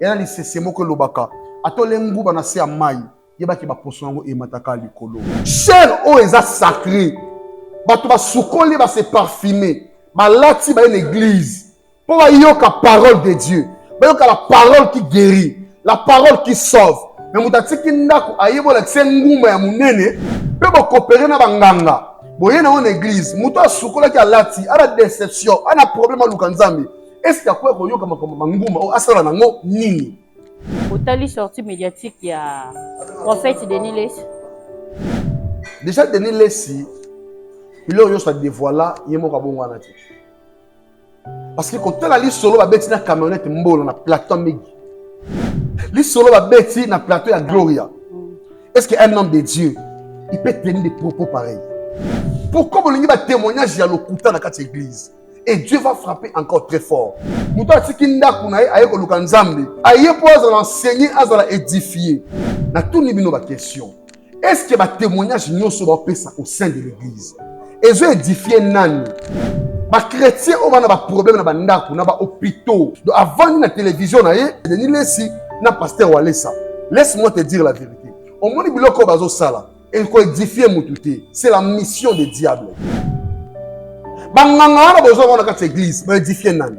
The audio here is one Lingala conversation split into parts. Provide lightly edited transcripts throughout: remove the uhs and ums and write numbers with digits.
Et là, c'est moko lobaka. Atole nguba na se amai. Yeba ki ba posongo e mataka likolo. Cher o eza sacré. Bato ba soukoli ba se parfumer. Ba lati ba une église. Pour ba yoka parole de Dieu. Ba yoka la parole qui guérit, la parole qui sauve. Mais mutatiki ndako ayebo la tsenguma ya munene, pe ba coopérer na banganga. Boye na une église, muto asukola ki alati, ala déception, ana problème à lukanzambi. Est-ce qu'il y a quoi ko yoka manguma o asala nango nini? Otali sortie médiatique il y a prophète Denis Lessi. Déjà Denis Lessi, il a soit dévoilé, il est mort à bon wanati. Parce que quand elle a lu solo ba beti na camionnette mbolo na plateau megi. Li solo ba beti na plateau ya Gloria. Est-ce qu'un homme de Dieu, il peut tenir des propos pareils? Pourquoi vous va témoignage à l'okuta dans cette église? Et Dieu va frapper encore très fort. Mouta tikinda kunae aye ko lukanzambi. Aye pour enseigner, à édifier. Na tout ni bino ba question. Est-ce que ba témoignage nyoso ba pesa au sein de l'église? Et je édifier nani? Ba chrétien o bana ba problème na ba ndako na ba hôpitaux. Donc avant la télévision na ye, Denis Lessi na pasteur Walesa. Laisse-moi te dire la vérité. Au moins biloko bazo sala et ko édifier mututé. C'est la mission des diables. Banganga na besoin dans cette église, ba édifier nani?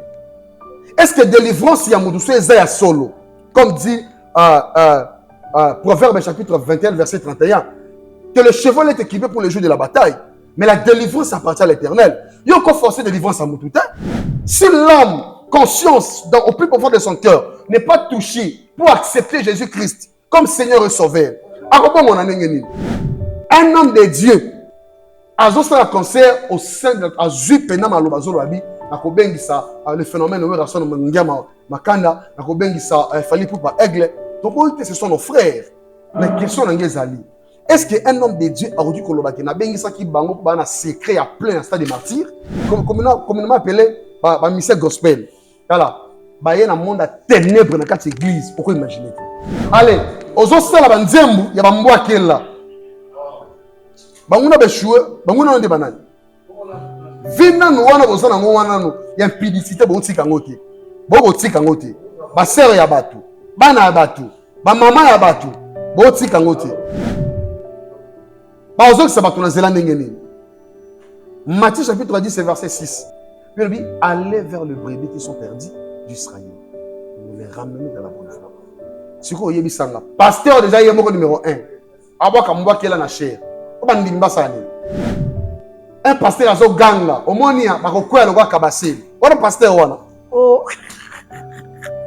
Est-ce que délivrance ya mutuso ezaya solo? Comme dit Proverbe chapitre 21 verset 31, que le cheval est équipé pour les jours de la bataille. Mais la délivrance appartient à l'Éternel. Il y a encore forcé de délivrance à Moutouta. Si l'homme, conscience, au plus profond de son cœur, n'est pas touché pour accepter Jésus-Christ comme Seigneur et Sauveur, un homme de Dieu a fait un concert au sein de le phénomène où Makanda, ce sont nos frères. Mais quels sont les alliés? Est-ce qu'un homme de Dieu a dit que le bango pour un secret à plein stade de martyrs, communément appelé ministère gospel? Voilà, il y a un monde à ténèbres dans cette église. Pourquoi imaginer? Allez, aux autres là, il y a un mboa qui est là. Banguna beshoué, banguna onde banani. Vina no wana bozana ngo wana no, ya impudicité bo tika ngote. Bo tika ngote. Ba sœur ya batu, bana ya batu, ba mama ya batu, bo tika ngote. Matthieu chapitre 10 verset 6. Il dit, allez vers le brebis qui sont perdus d'Israël. Vous les ramenez dans la bonne foi. C'est quoi il y a pasteur déjà il est numéro 1. Abo kamwa qui est là na chair. Un pasteur a zo ganga. Omonia ba ko kwela kwa kabase. Wana pasteur wana. Oh.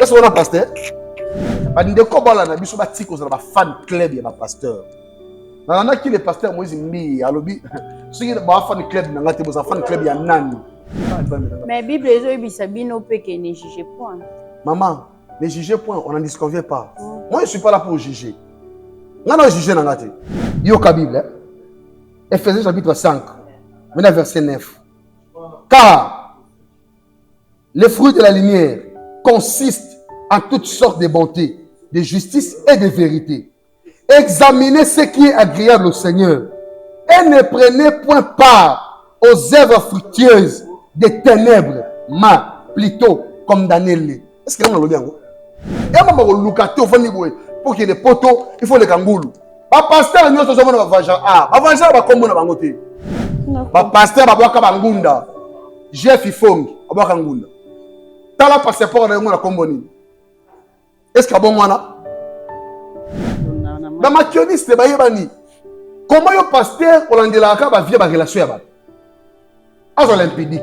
Est-ce qu'on a pasteur? Ba ndeko bala na biso ba tiko za ba fan club ya ba pasteur. Nana qui le pasteur Moïse Mbi alobi ceux qui ba fan club na ngati boza fan club ya nani. Mais Bible ezo bisabino pe que ne juge point. Maman, ne jugez point, on n'en disconvient pas. Moi je suis pas là pour juger. Ngana juger na ngati. Yo ka Bible. Ephésiens chapitre 5. Maintenant verset 9. Car les fruits de la lumière consistent en toutes sortes de bonté, de justice et de vérité. Examinez ce qui est agréable au Seigneur et ne prenez point part aux œuvres fructueuses des ténèbres, mais plutôt condamnez-les. Est-ce que vous avez dit? Pour qu'il y ait des poteaux, il faut les kangoulous. Le pasteur nous sommes en vagin. Ah, vagin va comme on a bangoté. Le pasteur va boire kabangunda. Jeff Ifong va boire kangunda. T'as la passeport de mon comboni. Est-ce qu'il y a bon moana? Dans ma kioniste, comment le pasteur on a dit la va vivre la relation avec? Az olympique.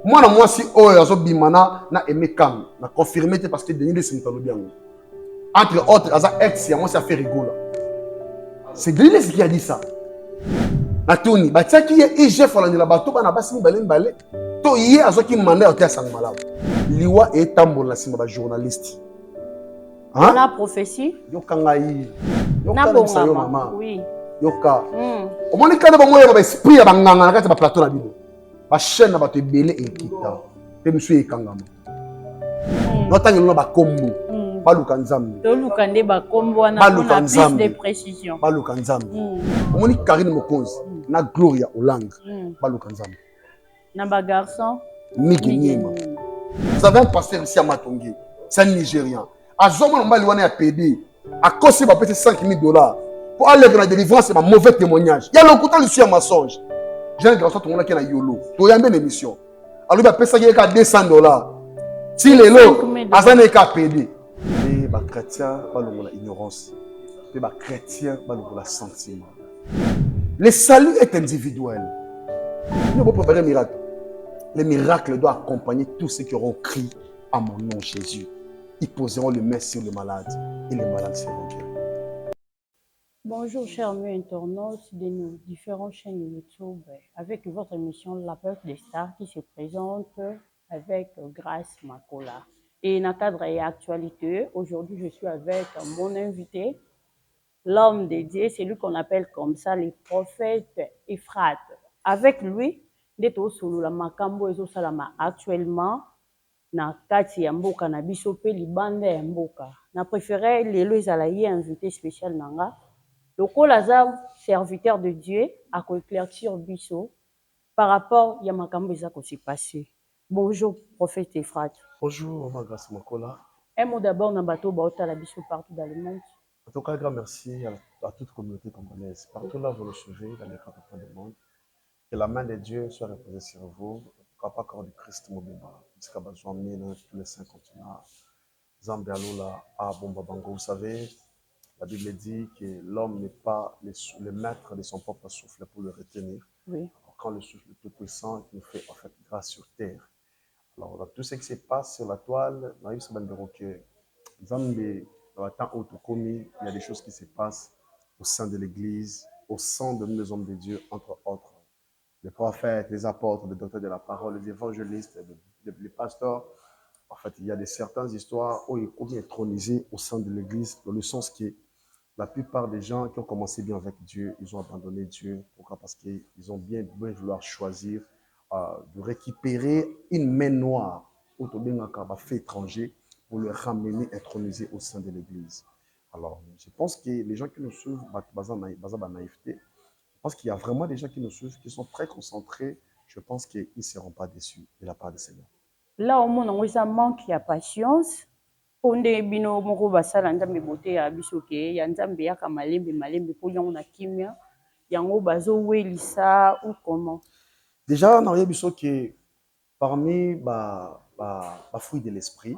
Moi si azo bimana na aimé kam na confirmé parce que Denis Lessi m'talo bien. Entre autres, Aza ex, moi ça fait rigoler. C'est Denis Lessi qui a dit ça. Natuni, bah tiens qui est IGF on a dit la bateau na basi balé. To yé azo qui mandé au théâtre Sangmala. Liwa et tambour la simba journaliste. Hein? La prophétie. Yokanga yi. Yoka maman. Oui. Yoka. Au moins quand ba moya ba esprit ya banganga na kati ba plateau na bino. Ba chaîne na ba te belé et kita. Te monsieur ekangama. Notangi no ba kombo. Baluka nzambe. Toluka nde ba kombo na plus de précision. Baluka nzambe. Omoni Karine Mokonzi na Gloria Olanga. Baluka nzambe. Na ba garçon. Miki Nyema. Vous avez un pasteur ici à Matongé, c'est un Nigérien. À Zoma, on a PD. À cause de 5 000 $. Pour aller dans la délivrance, c'est un mauvais témoignage. Il y a le côté ici un mensonge. J'ai un grand soir qui est YOLO. Tu as une émission. Alors, il a payé 200 $. Si les lots, Azan est PD. Et les chrétiens, ils ont l'ignorance. Et les chrétiens, ils ont le sentiment. Le salut est individuel. Nous devons préparer un miracle. Les miracles doivent accompagner tous ceux qui auront crié à mon nom, Jésus. Ils poseront le main sur le malade et les malades seront guéris. Bonjour, chers amis internautes de nos différentes chaînes YouTube, avec votre émission La Peuple des Stars qui se présente avec Grace Makola. Et dans le cadre et actualité, aujourd'hui, je suis avec mon invité, l'homme de Dieu, c'est lui qu'on appelle comme ça le prophète Ephrat. Avec lui, Neto Solo la Makambo Ezo Salama actuellement, na kati ya mboka na biso pe libanda ya mboka. Na préféré lelo ezala ye invité spécial nanga. Lokola aza serviteur de Dieu à éclaircir biso par rapport ya makambo eza ko se passer. Bonjour prophète Ephrat. Bonjour, ma Grace Makola. Un mot d'abord na bato baota la biso partout dans le monde. En tout cas, grand merci à toute communauté congolaise. Partout là, vous le suivez, dans les quatre coins du monde. Que la main de Dieu soit reposée sur vous. Pas corps du Christ Mobimba. Jusqu'à Bazouamien, tous les 5 continents. Zambialoula, à Bombabango. Vous savez, la Bible dit que l'homme n'est pas le maître de son propre souffle pour le retenir. Oui. Alors, quand le souffle tout-puissant nous fait en fait grâce sur terre. Alors, dans tout ce qui se passe sur la toile, on a eu ce bandero que Zambé, dans le temps où il y a des choses qui se passent au sein de l'Église, au sein de nous, les hommes de Dieu, entre autres. Les prophètes, les apôtres, les docteurs de la parole, les évangélistes, les pasteurs. En fait, il y a certaines histoires où ils sont intronisés au sein de l'Église, dans le sens que la plupart des gens qui ont commencé bien avec Dieu, ils ont abandonné Dieu. Pourquoi? Parce qu'ils ont bien vouloir choisir de récupérer une main noire au fait étranger pour le ramener intronisé au sein de l'Église. Alors, je pense que les gens qui nous suivent, naïveté, je pense qu'il y a vraiment des gens qui nous suivent, qui sont très concentrés. Je pense qu'ils ne seront pas déçus de la part du Seigneur. Là, au monde, on a manque de patience. Onde bino moko basala nzambe bote ya biso ke ya nzambe ya malembe po yango na kimia yango bazo welisa ou comment. Déjà on a biso que parmi fruits de l'esprit,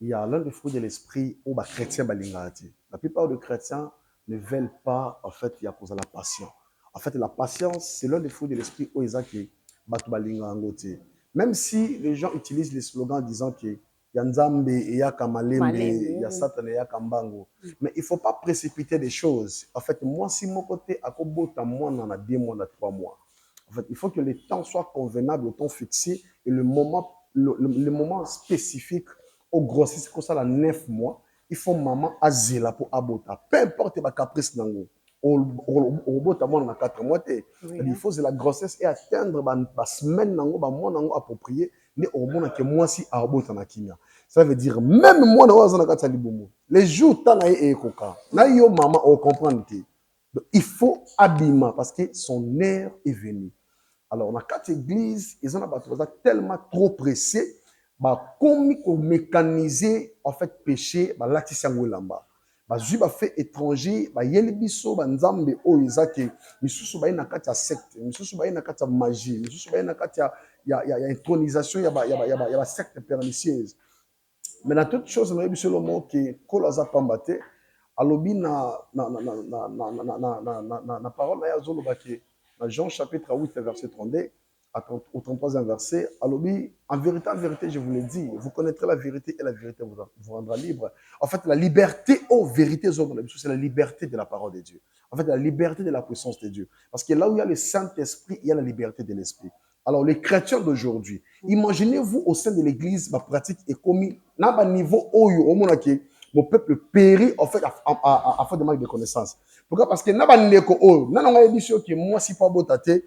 il y a l'un des fruits de l'esprit où chrétiens balingati. La plupart des chrétiens ne veulent pas en fait il y a cause de la patience. En fait la patience c'est l'un des fruits de l'esprit où ils ont que batu balingati. Même si les gens utilisent les slogans disant que il y a Nzambe et il y a Kamalembe, il y a Satan et il y a Kambango. Mais il ne faut pas précipiter des choses. En fait, moi, si mon côté, à Kobota, moi, on en a 2 mois, on a 3 mois. En fait, il faut que le temps soit convenable, le temps fixé et le moment spécifique au grossiste, comme ça, là, 9 mois, il faut maman azela pour abota. Peu importe le caprice nango. Au bota, moi, on a 4 mois. Il faut que la grossesse et atteindre la semaine nango, mois nango approprié. Mais au moment que moi si abota na kimia. Ça veut dire même moi les jours tant et koka. Na yo maman on comprend. Il faut habillement parce que son heure est venue. Alors dans 4 églises, ils ont tellement trop pressé, comme mécaniser en fait péché, latisango lamba. Bazui ba fait étranger, yeli biso nzambe o izake, misusu ba ina kati ya secte, misusu ba ina kati ya magie, misusu ba ina kati ya intronisation ya secte pernicieuse. Mais dans toute chose on a biso le mot que kolaza pambate, alobi na parole ya zolo ba ke dans Jean chapitre 8 verset 32 au 33e verset, en vérité, je vous l'ai dit, vous connaîtrez la vérité et la vérité vous rendra libre. En fait, la liberté aux vérités, c'est la liberté de la parole de Dieu. En fait, la liberté de la puissance de Dieu. Parce que là où il y a le Saint-Esprit, il y a la liberté de l'Esprit. Alors, les chrétiens d'aujourd'hui, imaginez-vous au sein de l'Église, ma pratique est commise, dans un niveau où mon peuple périt en fait à faute de manque de connaissances. Pourquoi? Parce que moi, si pas beau tate,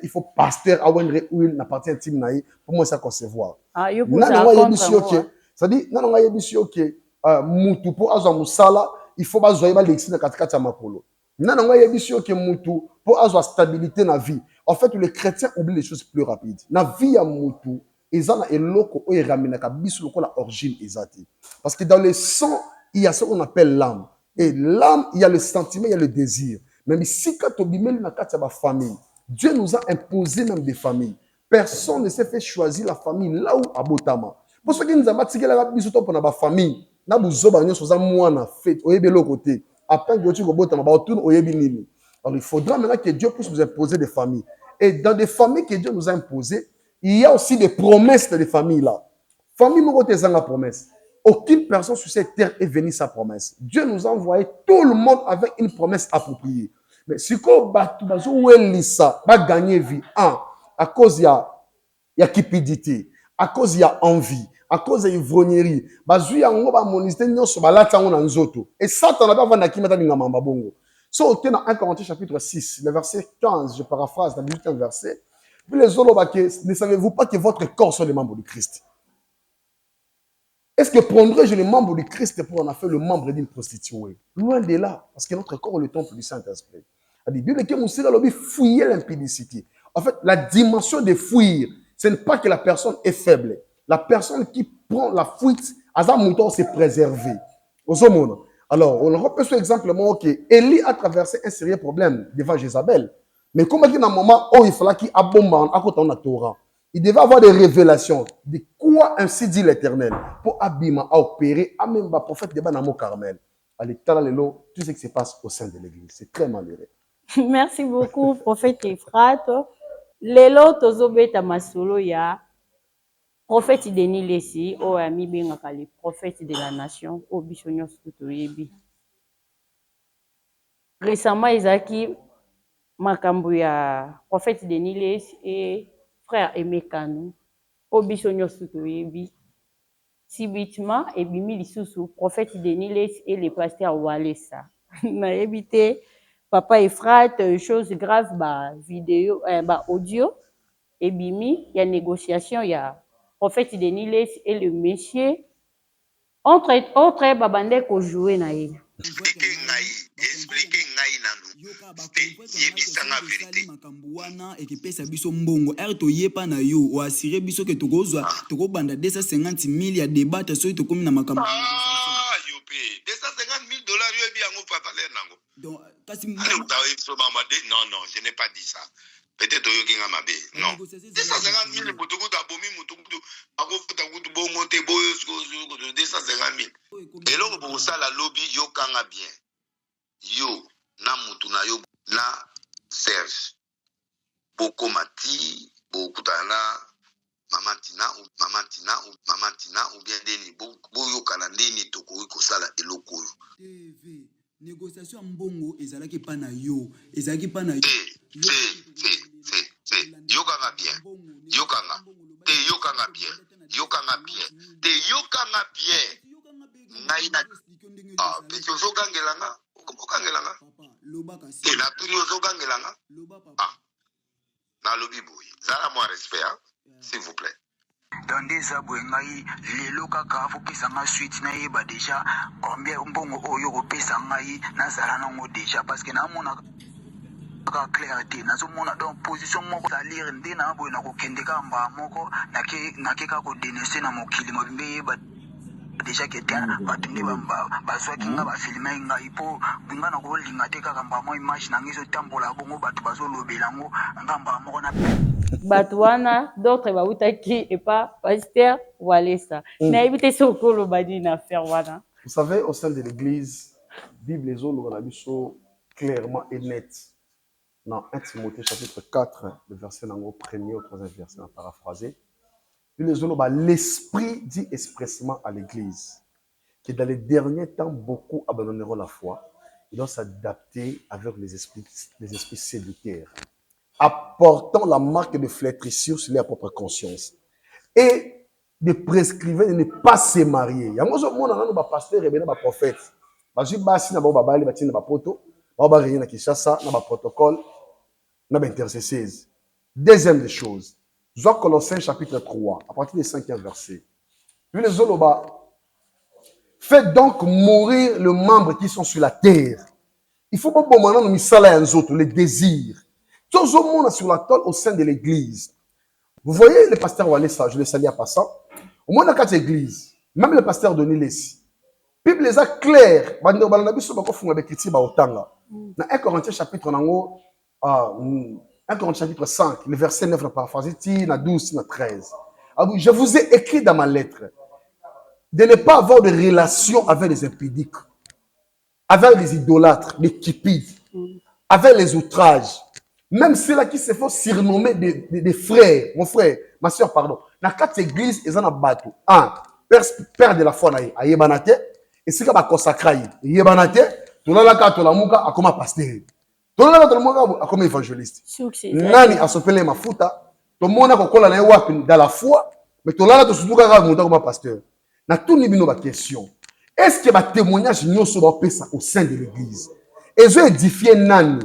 il faut pasteur à une huile na partie intime naï pour moi ça concevoir. Ah, yo pour ça contre. Ça dit non nga yebisio que mutu pour azwa musala, il faut bazoyer ba lexi na katikati ya makolo. Non nga yebisio que mutu pour azwa stabilité na vie. En fait, les chrétiens oublient les choses plus rapides. Na vie ya mutu ezana eloko oyo eraminaka biso lokola origine ezate. Parce que dans le sang, il y a ce qu'on appelle l'âme. Et l'âme, il y a le sentiment, il y a le désir. Même si quand on bimeli na kati ya famille, Dieu nous a imposé même des familles. Personne ne s'est fait choisir la famille là où abotama. Pour ceux qui nous ont dit que la biso to pona ba famille, na buzoba nyo soza mwana fait oyebe lo côté. Après que tu robotama ba tourne oyebi nini. Alors il faudra maintenant que Dieu puisse nous imposer des familles. Et dans des familles que Dieu nous a imposées, il y a aussi des promesses de familles là. Famille moko te zanga promesse. Aucune personne sur cette terre est venue sa promesse. Dieu nous a envoyé tout le monde avec une promesse appropriée. Mais si on va gagner vie, à cause il y a cupidité, à cause il y a envie, à cause il y a ivrognerie, et Satan n'a pas vendu qui m'a bongo. So, on est dans 1 Corinthiens chapitre 6, le verset 15, je paraphrase, dans le 18e verset. Puis les autres, ne savez-vous pas que votre corps sont les membres de Christ? Est-ce que prendrais-je les membres de Christ pour en faire le membre d'une prostituée? Loin de là, parce que notre corps est le temple du Saint-Esprit. La Bible dit que fouiller l'impudicité. En fait, la dimension de fuir, ce n'est pas que la personne est faible. La personne qui prend la fuite, Azamouton s'est préservé. Alors, on reprend ce exemple, que Élie a traversé un sérieux problème devant Jézabel. Mais comme il y a un moment où il fallait qu'il abombe à côté de la Torah, il devait avoir des révélations de quoi ainsi dit l'Éternel pour Abima à opérer à même le prophète de Banamo Carmel. Allez, tout ce qui se passe au sein de l'église. C'est très malheureux. Merci beaucoup, prophète Ephrato. Lelo tozobeta masolo ya prophète Denis Lesi, o ami bengaka le prophète de la nation, o bisonyo sutoyebi. Récemment, ezaki makambo ya prophète Denis Lesi et frère Emekano, o bisonyo sutoyebi. Subitement, ebimi lisusu prophète Denis Lesi et le pasteur Walesa. Na ebité Papa Ephrato, chose grave, vidéo, audio, et bimi, il y a négociation, il y a prophète Denis Lesi et le monsieur. Entre babande ko jouer na ye. Expliquer ngai nanu. Yebisanga vérité. Makambuana ekipesa biso mbongo. To yepa na yo o assurer biso ke tokozwa tokobanda 250,000 ya débat so tokomi na makambu. Yopé. 250,000 dollars yo bi yango papa le nango. Donc non, je n'ai pas dit ça. Peut-être au Yoginga Mabe. Non. 250,000 Botoku Tabomi Mutukutu. Akofuta Kutu Bongote Boyo 250,000. Et là, pour ça, la lobby Yokanga bien. Yo, na Mutuna Yo, na Serge. Boko Mati, Bokutana, Mamantina, ou bien Deni, Boyo Kanandeni, Toko, Kosala, et Lokoyo. Négociation mbongo ezalaki pa na yo ezalaki pa na yo yokanga bien ngai na peti ozokangelanga te na tuni ozokangelanga nalobi boye zala mwa respect s'il vous plaît. Dans des abouengai, les locaka, vous pissanga suite naïba déjà, combien bon oyo pessangai, nazalano déjà, parce que n'a mon clarté, n'a donc position moko salir ndena bo na ko kendeka mba moko na ke ka ko denese na mokili mobimbe ba déjà que t'as batuni bamba baswa kinga ba filmer ngai po binga na ko linga te kaka mba mo image na ngiso tambola bongo batu bazo lobelango ngamba moko na Batouana, d'autres baoutaki et pas pasteur Walesa. Na évité ce que badi na faire wana. Vous savez, au sein de l'église, Bible les autres, on a vu ça clairement et net. Dans 1 Timothée chapitre 4, le verset au premier au troisième verset, on paraphrasé. Les autres, l'esprit dit expressément à l'église que dans les derniers temps, beaucoup abandonneront la foi. Ils doivent s'adapter avec les esprits séducteurs, apportant la marque de flétrissure sur leur propre conscience et de prescrire de ne pas se marier. Il y a un pasteur et un prophète. Il y a un protocole, il y a intercesseuse. Deuxième des choses, Colossiens chapitre 3, à partir du 5e verset. Puis les Zoloba, faites donc mourir les membres qui sont sur la terre. Il faut pas maintenant nous les désirs. Tout le monde sur la tôle au sein de l'église. Vous voyez le pasteur Walesa, je le salue à passant. Au moins dans 4 églises, même le pasteur Denis Lessi, la Bible les a clairs. Dans 1 Corinthiens chapitre 1 Corinthiens chapitre 5, le verset 9, la paraphrase, la 12, la 13. Je vous ai écrit dans ma lettre de ne pas avoir de relation avec les impudiques, avec les idolâtres, les cupides, avec les outrages. Même ceux-là qui se font surnommer des frères, mon frère, ma soeur, pardon. Dans 4 églises, ils ont un bateau. Un, père de la foi, à Yebanate, et c'est comme consacré. Yebanate, tout le monde a comme pasteur. Tout le monde a comme évangéliste. Nani a sopelé ma fouta, tout le monde a comme dans la foi, mais tout le monde a comme pasteur. Na tout le monde a question. Est-ce que le témoignage n'y a au sein de l'église? Et je édifié Nani.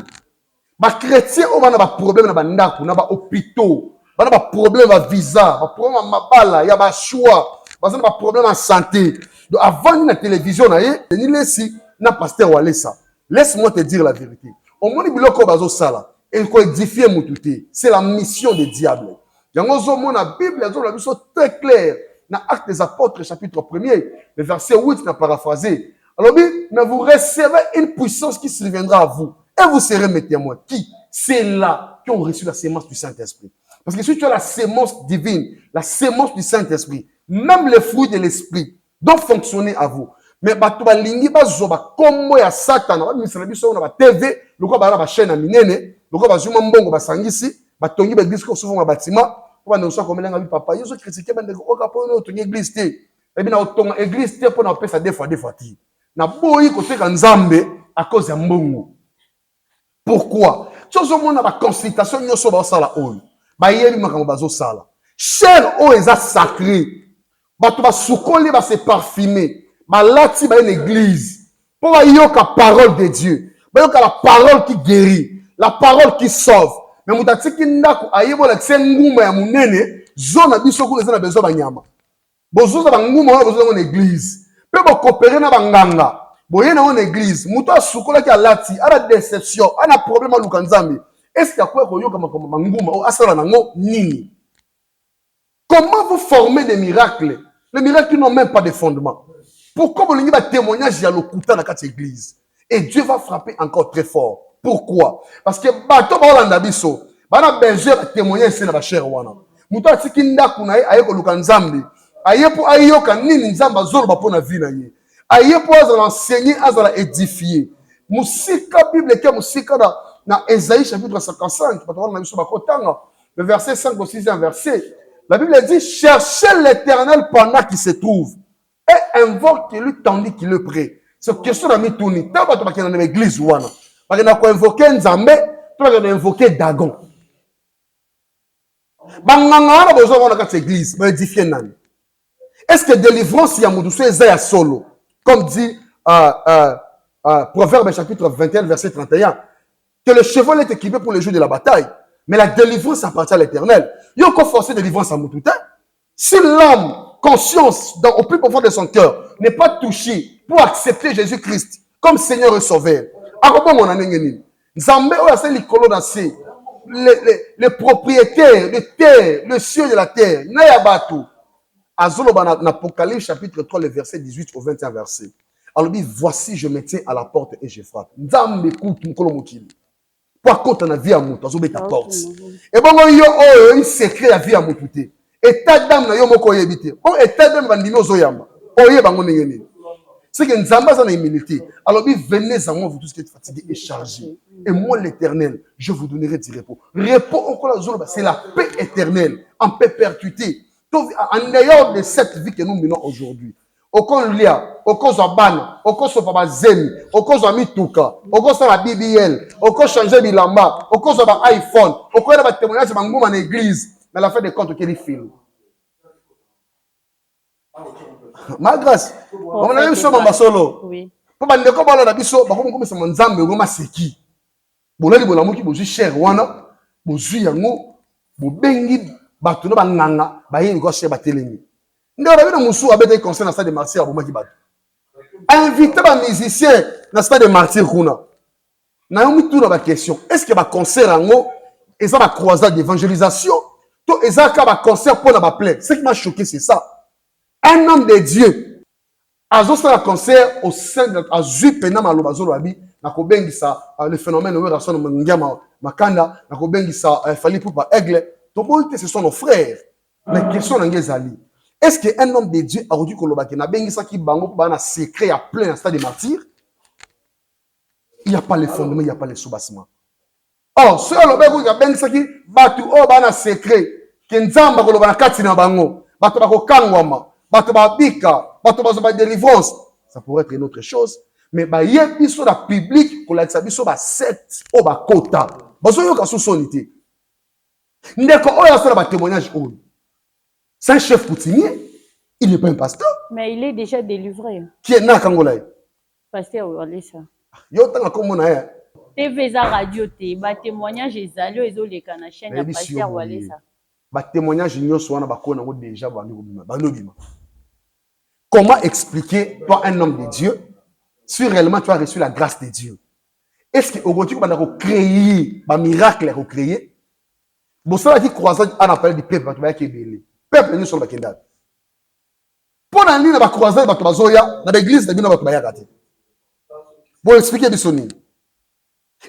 Les chrétiens ont des problèmes dans les hôpitaux, des problèmes de visa, des problèmes de mabala, il y a des choix, des problèmes de santé. Donc avant la télévision, il y a un pasteur Walesa. Laisse-moi te dire la vérité. Au moins, il y a et qu'on édifie Moutouté. C'est la mission des diables. Il y a la Bible, la mission très claire. Dans Actes des Apôtres, chapitre 1er, le verset 8, n'a paraphrasé. Alors, mais vous recevez une puissance qui surviendra à vous. Et vous serez mes témoins. Qui? C'est là qui ont reçu la sémence du Saint-Esprit. Parce que si tu as la sémence divine, la sémence du Saint-Esprit, même les fruits de l'Esprit doivent fonctionner à vous. Mais tu vas lingi bazoba comme ya Satan, on a TV, le quoi ba chaîne à minene, le quoi ba zuma mbongo ba sangisi, ba tongi ba église ko souvent ba bâtiment, pour nous ça comme lenga bi papa, yo so critiquer ba ndeko o ka po no tongi église té. Et bien na tonga église té pour na pesa des fois ti. Na boyi côté ka Nzambe à cause ya mbongo. Pourquoi? Chose au monde a consultation nyoso ba sala oyo. Ba yebi makambo bazo sala. Cher o eza sacré. Ba to ba sukoli ba se parfumer. Ba lati ba une église. Pour ba yoka parole de Dieu. Ba yoka la parole qui guérit, la parole qui sauve. Mais mutatiki ndako ayebo la tsenguma ya munene, zona biso ko eza na besoin ba nyama. Bozo ba nguma na besoin na église. Pe bo coopérer na banganga. Boye na une église, muto asukola ki alati, a la déception, a na problème à Lukanzambi. Est-ce qu'il y a quoi koyoka manguma ou asala nango nini? Comment vous formez des miracles? Les miracles n'ont même pas de fondement. Pourquoi vous avez un témoignage à l'okuta dans cette église? Et Dieu va frapper encore très fort. Pourquoi? Parce que bato ba olanda biso, bana berger ba témoignage c'est na ba cher wana. Muto atiki ndaku na aye ko Lukanzambi. Aye po ayoka nini nzamba zolo ba pona vie na ye. Aye pour enseigner, à édifier. Musika Bible qui est musika dans Ésaïe chapitre 55, le verset 5 au 6e verset. La Bible dit cherchez l'Éternel pendant qu'il se trouve et invoquez-lui tandis qu'il est prêt. C'est question d'ami Tony. Tant que tu vas dans l'église ouana, parce que tu vas invoquer Nzambe, tu vas invoquer Dagon. Banganga na besoin dans cette église, mais édifier nani. Est-ce que délivrance y a moudoussé Esaïe solo? Comme dit Proverbe chapitre 21, verset 31, que le cheval est équipé pour le jour de la bataille, mais la délivrance appartient à l'Éternel. Il y a encore forcé délivrance à Moutouta. Si l'homme, conscience, au plus profond de son cœur, n'est pas touché pour accepter Jésus-Christ comme Seigneur et Sauveur, les propriétaires de terre, le ciel de la terre, en Apocalypse chapitre 3, le verset 18 au 21 verset. Alors dit, voici je me tiens à la porte et je frappe. Nzambe écoute mukolo mokili. Pour contre na vie à mutu, azobe ta porte. Et bon yo un secret la vie à mutu. Et ta dame na yo moko yebite. Bon et ta dame bandimi ozoyamba. Oye bango ngeni. C'est que Nzamba ça na humilité. Alors dit, venez à moi vous tous qui êtes fatigués et chargés. Et moi l'Éternel, je vous donnerai du repos. Repos encore la zone, c'est la paix éternelle, en perpétuité. En dehors de cette vie que nous menons aujourd'hui, aucun lien, aucun zabana, aucun sopaba zemi, aucun zamituka, aucun sa la BBL, aucun changer bilamba, aucun sa iPhone, aucun sa témoignage de mangou en église, mais la fin de compte qu'il filme. Ma grâce, on a même chose en solo. Oui. Pour bande ko bala na biso, ba ko mo sa nzambe ngo maseki. Bolali bolamu ki bozu cher wana, bozu yango, bobengi bato no banganga baye ko cher batelemi. Ndio na musu abete concert na stade de martyr abomaki bato. Inviter ba musicien na stade de martyr kuna. Na yo mitu na ba question, est-ce que ba concert ngo eza ba croisade d'évangélisation To ezaka ba concert pour la plaie. Ce qui m'a choqué c'est ça. Un homme de Dieu azo sala concert au sein de azui pena maloba zo lobi na kobengisa le phénomène où rason ngama makanda na kobengisa fali pour aigle. Donc ce sont nos frères. Mais question ngezali. Est-ce qu'un homme de Dieu a dit koloba ke na bengisa ki bango ba na secret à plein stade de martyr? Il n'y a pas les fondements, il n'y a pas les sous-bassements. Or, ceux qui ont bengisa ki batu o ba na secret ke nzamba koloba na kati na bango, batu ba ko kangwama, batu ba bika, batu ba délivrance, ça pourrait être une autre chose. Mais ba yebi so la public ko la biso ba secte o ba kota. Bazo yo ka so sonité. Ndeko oyo asala ba témoignage oyo. C'est un chef coutumier, il n'est pas un pasteur. Mais il est déjà délivré. Qui est na Kangolai? Pasteur Walesa. Yo tanga komo na ya. TV za radio te, ba témoignage ezali ezoleka na chaîne ya Pasteur Walesa. Ba témoignage nyonso wana bakona ngo déjà bandobima. Comment expliquer toi un homme de Dieu si réellement tu as reçu la grâce de Dieu? Est-ce que aujourd'hui on a créé ba miracle à créer? Bon ça qui croisade on appelle du peuple ba qui belé. Peuple nous sommes bakenda. Pour la ligne ba croisade ba bazoya na l'église de bino ba bayaka te. Bon expliquer bisoni.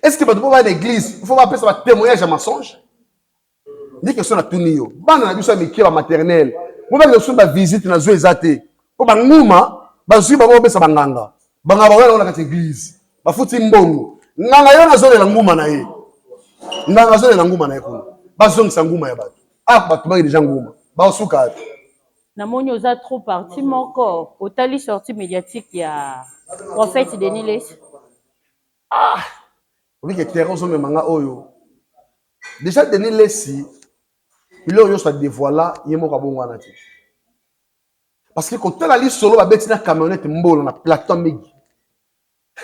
Est-ce que ba l'église, il faut pas appeler ça témoignage à mensonge? Ni question na tunio. Bana na biso mikila maternelle. Mo ba leso ba visite na zo ezate. Po ba nguma ba zui ba bopesa banganga. Banga ba wala na église. Ba futi mbongo. Nganga yo na zo la nguma na ye. Nganga zo la nguma na ye ko. Ba zongisa nguma ya bato. Ah bato ba déjà nguma. Ba osuka. Na moni oza trop parti moko. Otali sortie médiatique ya prophète Denis Les. Ah. Oui que terrain zo memanga oyo. Déjà Denis Lesi il a eu soit dévoilé yemo ka bongo na ti. Parce que quand la liste solo ba beti na camionnette mbolo na plateau migi.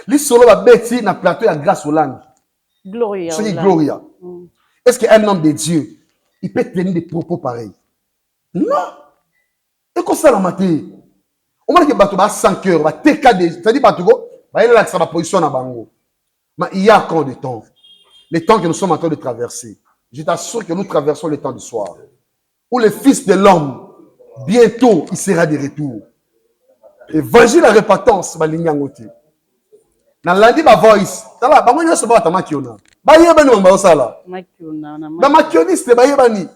Liste solo ba beti na plateau ya Grâce Hollande. Gloria. C'est Gloria. Est-ce qu'un homme de Dieu il peut tenir des propos pareils? Non. Et comme ça la maté. On m'a dit que bato ba 100 cœur ba TKD, c'est-à-dire bato go ba il a sa position na bango. Mais il y a encore du temps. Les temps que nous sommes en train de traverser. Je t'assure que nous traversons le temps du soir. Où le Fils de l'homme, bientôt, il sera de retour. Évangile à répétance, ma ligne ngote. Na lundi ma voice. Tala, ba mwenye so ba tamakiona. Ba yebani mamba osala. Makiona na Ba makioniste ba yebani.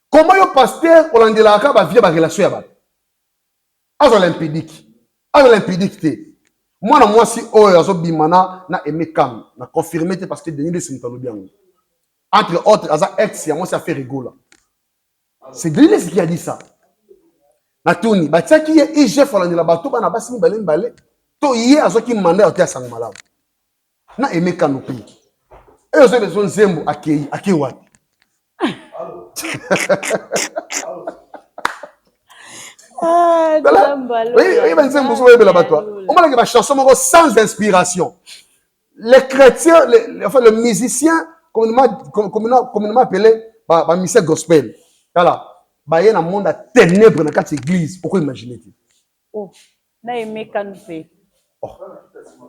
Comment yo pasteur olandela ka ba vie ba relation ya ba. Azo l'impidique. Azo l'impidique te. Moi na moi si oyo azo bimana na emekam na confirmer te parce que Denis de Mutalo bien. Entre autres, Aza ex, moi ça fait rigoler. C'est Denis qui a dit ça. Natuni, bah tiens qui est IGF pour la bateau, bah na bas si balé balé. To yé azo qui mandé au théâtre sang malade. Na aimé canopé. Et aux besoin zembo akei wat. Ah, oui, ben zembo so la bateau. On m'a dit ma chanson sans inspiration. Les chrétiens, enfin le musicien communément appelé par ministère gospel. Voilà. Bah, il y a un monde à ténèbres dans cette église. Pourquoi imaginer? Oh, na aimé canopé. Oh.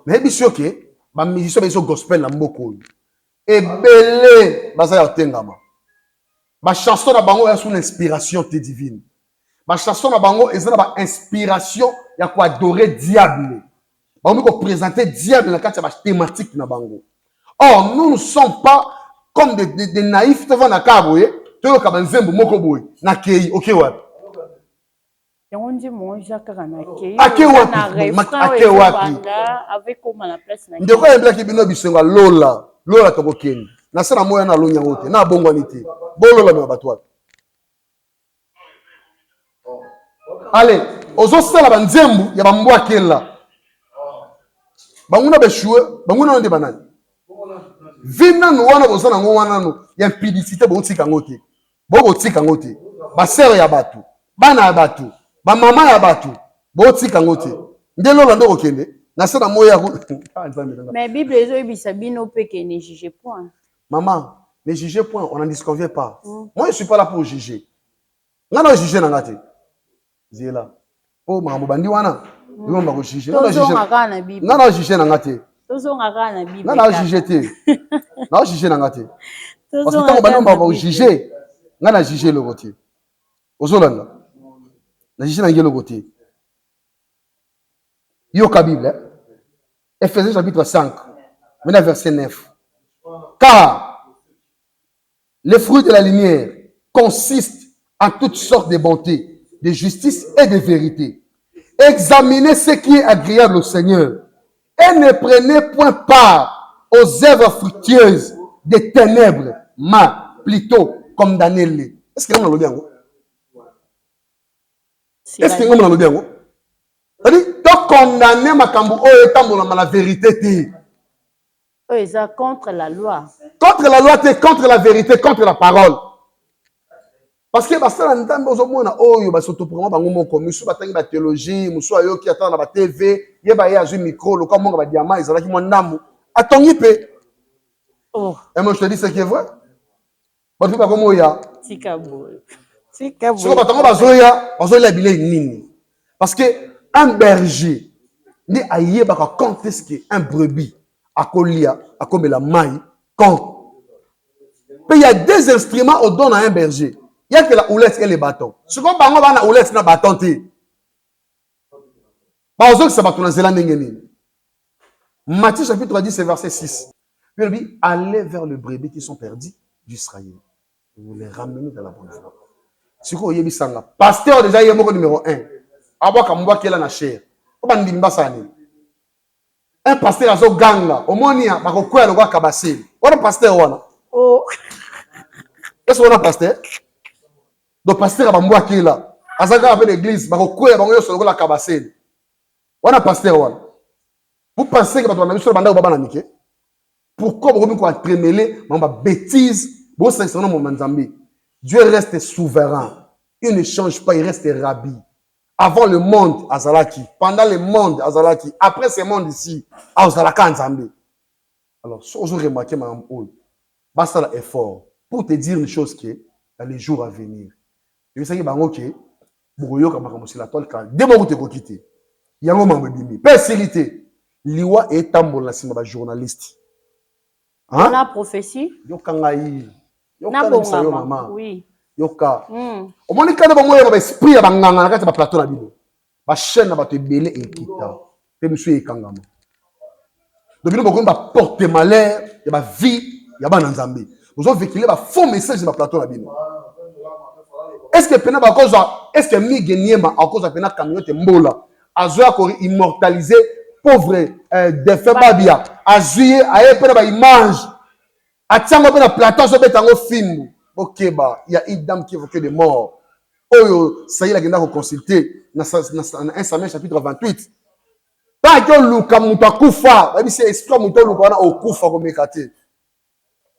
Mais bien sûr que les musiciens sont gospel dans beaucoup. Et belé, bah ça y a tengama. Ma chanson na bango est une inspiration divine. Ma chanson na bango est une inspiration il y a quoi adorer diable. Bah on peut présenter diable dans la thématique na bango. Or, nous ne sommes pas comme des naïfs devant la cabouille, tu vois comme un zembo mokoboy, na kei, ok ouais. On dit moi Jacques Ranake. Ake wapi? Avec comment la place na. Ndeko ya black bino bisenga lola to kokeni. Na sana moya na lonya wote, na bongo niti. Bolola me batwa. Allez, ozo sala banzembu ya bambwa kella. Banguna beshue, banguna onde banani. Vina no wana bozana ngo wana no ya impudicité bo tika ngote. Bo tika ngote. Ba sœur ya batu, bana ya batu, ba mama ya batu, bo tika ngote. Ndelo la ndoko kende. Na sana moya ko. Mais Bible ezo ebisa bino pe que ne juge point. Maman, ne jugez point, on n'en disconvient pas. Moi je suis pas là pour juger. Ngana juger na ngate. Zela. Oh maman bandi wana. Yo mba ko juger. Ngana juger na ngate. Tozonga kana Bible. Non, juger te. Non, juger na ngate. Parce que quand on va juger, nga na juger le côté ozolanda na juger na ngelo côté yoka Bible Ephésiens chapitre 5 maintenant verset 9 car les fruits de la lumière consistent en toutes sortes de bonté, de justice et de vérité. Examinez ce qui est agréable au Seigneur et ne prenez point part aux œuvres fructueuses des ténèbres, mais plutôt condamnez-les. Est-ce que vous avez bien? Est-ce que vous avez bien? C'est-à-dire, tu condamnes ma cambo et la vérité. Oui, ça contre la loi. Contre la loi, contre la vérité, contre la parole. Parce que parce que la ntambe ozomona oyo ba sotoproma bango moko musu batangi ba théologie musu ayo ki atana ba TV yeba ye azui micro lo comme ba diamant ezalaki mo ndamu atongi pe. Oh. Et moi je te dis ce qui est vrai. Ba tu ba comme oya. Tikabo. Tikabo. Soko batango bazoya bilei nini. Parce que un berger ni ayeba ka quand est-ce que un brebis akolia akomela mai quand. Mais il y a des instruments au don à un berger. Il y a que la houlette et les bâtons. Ce qu'on va avoir la houlette et la bâton. Matthieu chapitre 10, verset 6. Il dit, allez vers les brebis qui sont perdus d'Israël. Vous les ramenez dans la bonne voie. Ce qu'on y a pasteur déjà, il y a numéro 1. Abo kamwa qui est là na chair. Un pasteur a zo ganga. Au moins, il y a un le kabase. On a pasteur wana. Oh. Est-ce qu'on a pasteur? Donc pasteur abambwa qui est là. Azaga avec l'église, barokoya bango sur la kabase. On a pasteur wana. Vous pensez que votre sur banda baba na mike? Pourquoi vous pouvez entremêler ma bêtise? Bon c'est son nom manzambi. Dieu reste souverain. Il ne change pas, il reste rabbi. Avant le monde azalaki, pendant le monde azalaki, après ce monde ici, azalaka nzambi. Alors, si vous remarquez madame Oul, basta l'effort pour te dire une chose qui est dans les jours à venir. Je sais que bango ke boyo ka makamusi la toile ka debo ko te ko quitter. Yango mambo bimi. Personnalité. Liwa et tambola sima ba journaliste. Hein? La prophétie. Yoka ngai. Yoka na mama. Oui. Yoka. Au moins quand ba moyo ba esprit ba nganga na kati ba plateau na bido. Ba chaîne na ba te belé ekita. Te monsieur ekangama. Donc bino boko ba porter malheur, ya ba vie, ya ba nzambe. Vous avez véhiculé ba faux message sur ba plateau na bino. Est-ce que pena ba cause est-ce que mi geniema à cause de pena camionette mbola azoya ko immortaliser pauvre défunt babia azuye aye pena ba image atiango pena plateau so betango film. OK ba il y a une dame qui évoquait des morts. Oyo ça y est la genda ko consulter na 1 Samuel chapitre 28. Pas que luka muta kufa, ba c'est histoire muta luka na okufa ko mekate.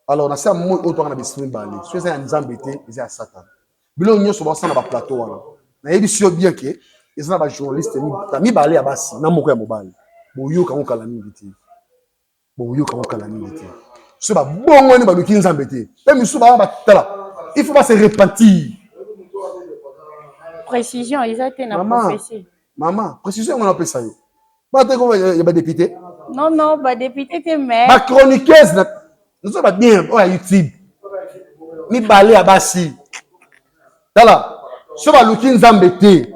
Alors na ça mo auto na bisimi bali. So ça nzambe te, c'est à Satan. Bilo nyo so basa na ba plateau wana. Na yebi sio bien que ils na ba journaliste mi balé ya basi na moko ya mobali. Boyo ka ngokala mingi te. Boyo ka ngokala mingi te. So ba bongo ni ba luki nzambe te. Même so ba tala. Il faut pas se repentir. Précision, ils étaient na prophétie. Maman, précision on appelle ça. Ba te ko ya ba député? Non, ba député te mais ba chroniqueuse na nous sommes bien au YouTube. Mi balé ya basi. Tala, so ba luki nzambe te.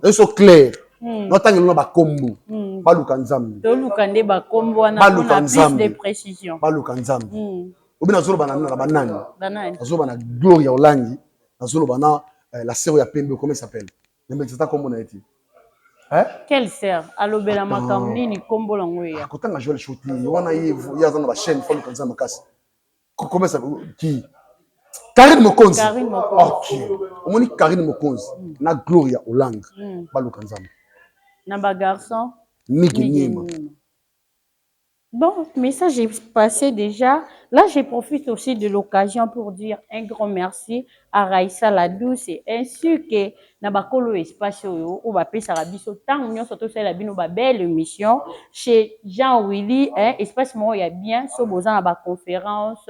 Ils sont clairs. Notangi no ba kombo. Ba luka nzambe. To luka nde ba kombo wana pour plus de précision. Ba luka nzambe. Obina zolo bana na banani. Banani. Zolo bana Gloria Olangi. Zolo bana la sœur ya Pembe comment ça s'appelle? Nembe tata kombo na eti. Hein? Quelle sœur? Alobela makambo nini kombo lango ya. Kotanga Joel Choti. Wana ya zana ba chaîne faut luka nzambe kasi. Comment ça qui? Karine Mokonzi. Karine Mokonzi. OK. Omoni Karine Mokonzi na Gloria Olangi. Ba luka nzambe. Na ba garçon Migeniema. Bon, mais ça j'ai passé déjà. Là, je profite aussi de l'occasion pour dire un grand merci à Raïssa la douce ainsi que Nabakolo espace où va payer Sarabiso tant nous surtout c'est la bino ba belle émission chez Jean Willy espace moi il y a bien so bozan ba conférence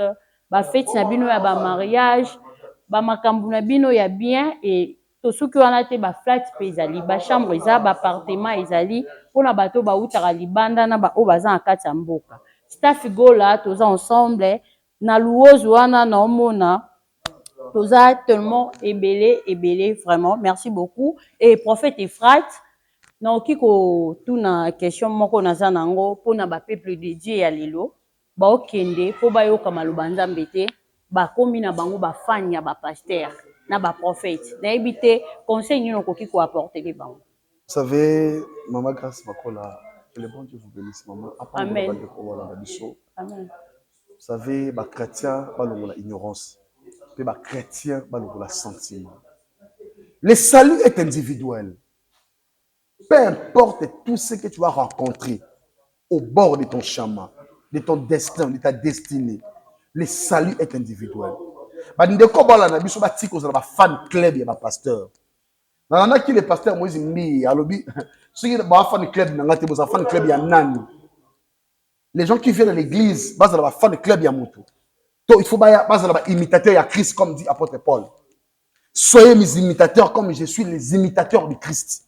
ba fête na bino ya ba mariage ba makambu na bino ya bien et to soki wana te ba flat pe ezali ba chambre eza ba appartement ezali pona bato ba utaka libanda na ba o baza na kati ya mboka staff gola toza ensemble na luozo wana na omona Toza tellement ébélé, vraiment. Merci beaucoup. Et prophète Ephrat, na kiko tuna question moko naza nango pona ba peuple de Dieu ya lelo ba okende po ba yoka maloba nzambe te ba komi na bango ba fan ya ba pasteur na ba prophète na ebité conseil nino koki ko apporter les bango. Vous savez, Maman Grâce Makola, que le bon Dieu vous bénisse, maman. Amen. Vous Amen. savez, les chrétiens, ils ont l'ignorance. Les chrétiens, ils ont le sentiment. Le salut est individuel. Peu importe tout ce que tu vas rencontrer au bord de ton chemin, de ton destin, de ta destinée, le salut est individuel. Bandeko bala na biso ba tiko za ba fan club ya ba pasteur. Na qui le pasteur Moïse Mbi alobi ceux qui ba fan club na ngati ba fan club ya nani. Les gens qui viennent à l'église, base la ba fan club ya mutu. Donc il faut ba base la ba imitateur ya Christ comme dit apôtre Paul. Soyez mes imitateurs comme je suis les imitateurs de Christ.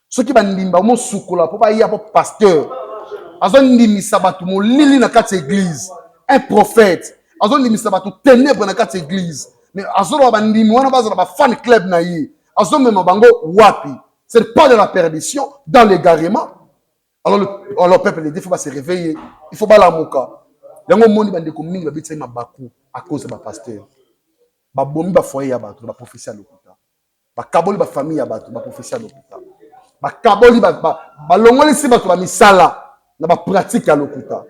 Ceux qui bandimba mo sukola po ba ya po pasteur. Azon ndimisa batu mo lili na kati église. Un prophète. Azon ndimisa batu ténèbres na kati église. Mais azon ba ndimi wana base la ba fan club na yi. Azon mema bango wapi. C'est pas de la perdition dans l'égarement. Alors le peuple de Dieu, il faut pas se réveiller. Il faut pas la moka. Yango moni bande ko mingi ba bitsa ma baku à cause de ba pasteur. Ba bomi ba foyer ya bato ba prophétie à l'hôpital. Ba kaboli ba famille ya bato ba prophétie à l'hôpital. Ba kaboli ba longoli si bato ba misala na ba pratique à l'hôpital.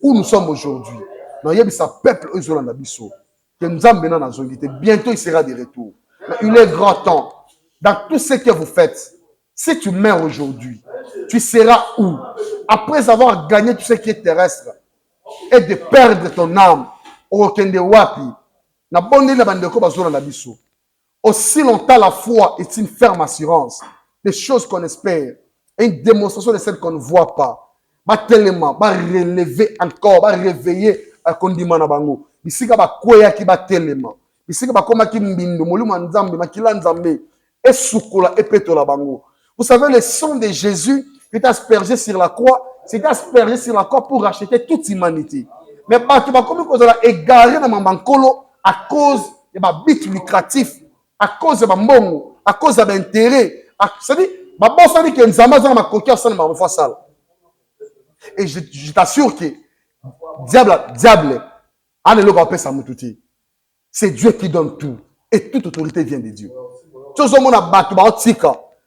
Où nous sommes aujourd'hui. Non yebisa peuple ozolanda biso. Que Nzambe na nazongité bientôt il sera de retour. Mais il est grand temps dans tout ce que vous faites. Si tu meurs aujourd'hui, tu seras où? Après avoir gagné tout ce qui est terrestre et de perdre ton âme au kende wapi. Na bonne la bande ko bazona na biso. Aussi longtemps la foi est une ferme assurance des choses qu'on espère et une démonstration de celles qu'on ne voit pas. Ba tellement ba relever encore, ba réveiller a kondima na bango. Bisika ba koya ki ba tellement. Bisika ba koma ki mbindo molimo nzambe makila nzambe et sukola et petola bango. Vous savez, le sang de Jésus qui est aspergé sur la croix, c'est aspergé sur la croix pour racheter toute humanité. Mais tu vas comme vous allez égarer dans Mambankolo à cause de ma bite lucratif, à cause de ma mbongo, à cause de l'intérêt. C'est-à-dire, ma bosse dit que Nzamba dans ma coquille, ça ne m'a pas sale. Et je t'assure que diable, c'est Dieu qui donne tout. Et toute autorité vient de Dieu. Tout le monde a battu,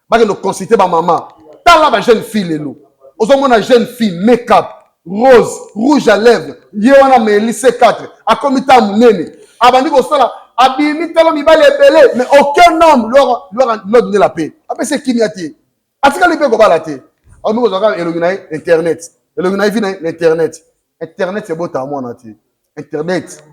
bah nous consulter ma maman. T'as là ma jeune fille lelo. Aux hommes a jeune fille make-up, rose, rouge à lèvres. Yéwana me lycée 4. A comita munene. Abandi ko sala abimi talo mi ba lebele mais aucun homme leur donner la paix. Après c'est qui miati. Atika lipe ko balate. Ami ko zaka elongina internet. Elongina vina internet. Internet c'est beau ta moi nati. Internet.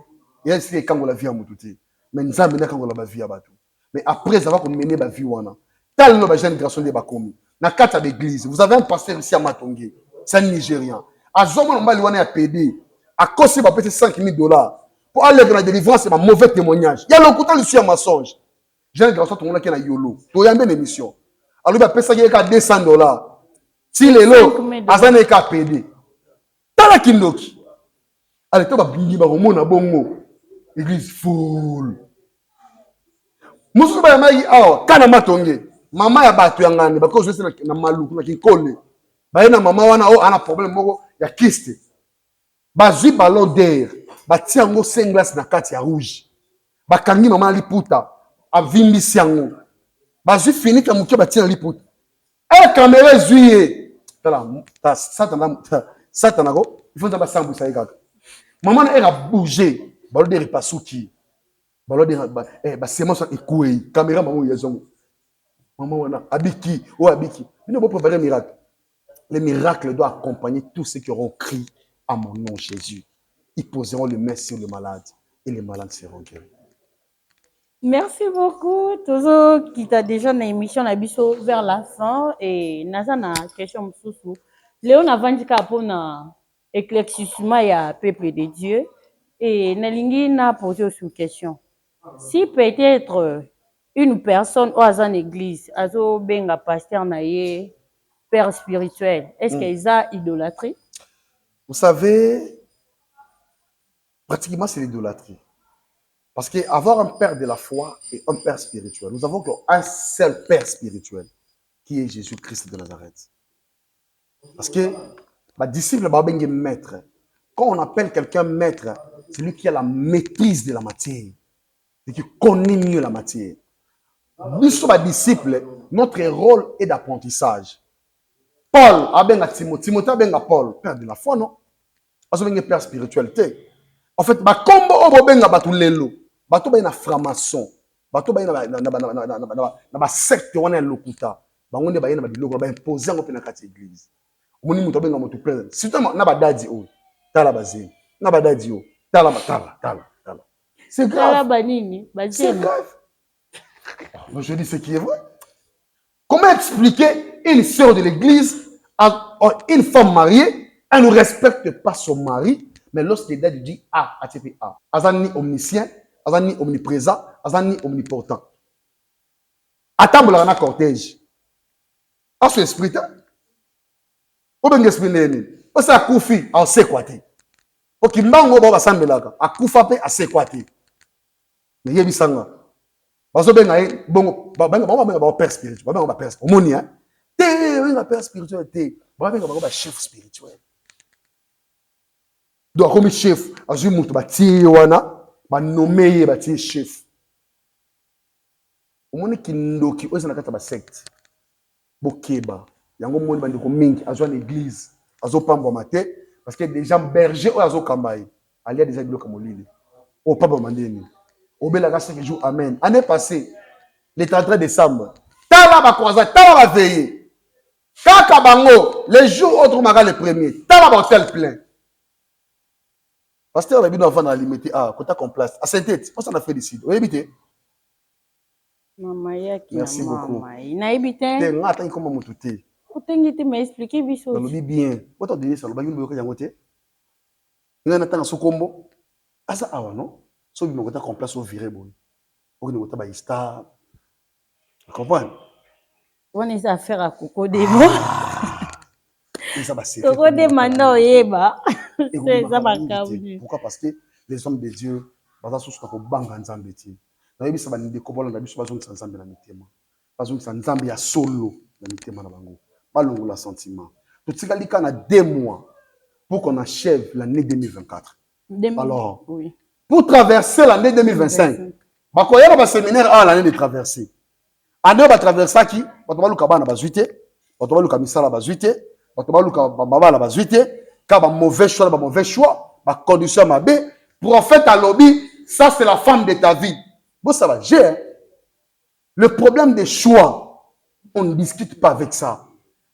Il y a quand la vie à mututi. Mais nzambe na quand la vie à batu. Mais après ça va qu'on mener ba vie wana. Tel le jeune garçon de Bakomi. Na kata d'église. Vous avez un pasteur ici à Matongé. C'est un Nigérian. À Zomo, on va à PD. À cause de 5 000 $. Pour aller dans la délivrance, c'est un mauvais témoignage. Il y a le couteau ici à mensonge. Jeune garçon, tout le monde qui a YOLO. Tu as une émission. Alors, il a payé ça $200. Si les lots, Azan est à PD. Tala Kindoki. Allez, tu vas bingi, bah, au monde, bongo. Église full. Moussou Bayamayi, ah, Kana Matongé. Maman ya batu yangani bako zo na maluku na kinkole ba na mama wana o ana problème moko ya kiste ba zi ballon d'air ba tiango senglas na kati ya rouge ba kangi mama liputa avimbisi yango ba zi fini ka muke ba tia liputa e caméra zuye tala ta satana go il faut ba sambu sa ikaka maman elle a bougé ballon d'air pasuki ballon d'air ba semence ekoué caméra maman yazongo. Maman wana abiki ou abiki. Nous devons préparer un miracle. Le miracle doit accompagner tous ceux qui auront crié à mon nom Jésus. Ils poseront les mains sur le malade et les malades seront guéris. Merci beaucoup. Toujours qui t'a déjà une émission Nabiso vers la fin et naza na question msusu. Léon a vendu pour na éclaircissement ya peuple de Dieu et nalingi na posé une question. Si peut-être une personne ou à une église, azo benga pasteur naie père spirituel, est-ce qu'ils a idolâtrie? Vous savez, pratiquement c'est l'idolâtrie. Parce qu'avoir un père de la foi et un père spirituel, nous avons qu'un seul père spirituel, qui est Jésus-Christ de Nazareth. Parce que ma disciple est maître. Quand on appelle quelqu'un maître, c'est lui qui a la maîtrise de la matière, et qui connaît mieux la matière. Nous sommes des disciples, notre rôle est d'apprentissage. Paul a bien Timothée a bien Paul, père de la foi, non? Parce que père spiritualité. En fait, ma combo au benga batu lelo, batu ba na franc-maçon, batu ba na secte wana lokuta, ba ngonde ba na biloko ba imposer ngo pe na kati église. Moni muto benga moto president. Surtout na ba dadi o, tala bazé. Na ba dadi o, tala. C'est grave. Tala banini, c'est grave. Moi je dis ce qui est vrai. Comment expliquer une sœur de l'église, une femme mariée, elle ne respecte pas son mari, mais lorsque le daddy dit A, ATP A, Azani omniscient, Azani omniprésent, Azani omnipotent. Attends, on a cortège. À ce esprit, on peut expliquer. On sait à Koufi, on sait quoi. Pour qu'il manque au bassin à Koufape, à sait quoi. Mais il y a des sangs. Parce que bon, père spirituel, père spirituel. Père spirituel, chef spirituel. Donc, comme chef, je vais nommer chef. Au monde qui ndoki, on a une secte. Bokeba. Yango monde bandi ko mingi, azo une église, azo pamba maté parce que des gens bergers ou azo kambaye. Ali a déjà bloqué molili. Au papa mandeni. Au bela ga chaque jour amen. Année passée, le 31 décembre, tala ba croisa, tala ba veiller. Kaka bango, les jours autres maga le premier, tala ba hôtel plein. Pasteur on a bien avant à limiter ah, quand on place à Saint-Tête, on s'en a fait ici. Vous évitez. Mama yaki merci mama. beaucoup. Na ibite. Te ngata comme mututé. Utengi te m'expliquer biso. Dans le bien. What donné ça, le bagou mboko yangote. Ngana tanga sokombo. Asa awa non? So bi mokota qu'on place au viré bon. Pour que nous ba star. Vous comprenez? On est affaire à Coco Debo. Ça va c'est. Coco de manda oyeba. C'est ça ba kabu. Pourquoi? Parce que les hommes de Dieu baza sous ko banga nzambe ti. Na yebi ça ba ndeko bola na biso bazo nzambe na mitema. Bazo nzambe ya solo na mitema na bango. Malongo la sentiment. Tout ça li kana 2 mois pour qu'on achève l'année 2024. Alors, oui. pour traverser l'année 2025, bakoya ba séminaire à l'année de traverser. Ande ba traverser qui? Bato ba luka bana bazuite, bato ba luka misala bazuite, bato ba luka babala bazuite, ka ba mauvais choix, ba condition mabe, prophète à lobby, ça c'est la femme de ta vie. Bon ça va, j'ai le problème des choix, on ne discute pas avec ça.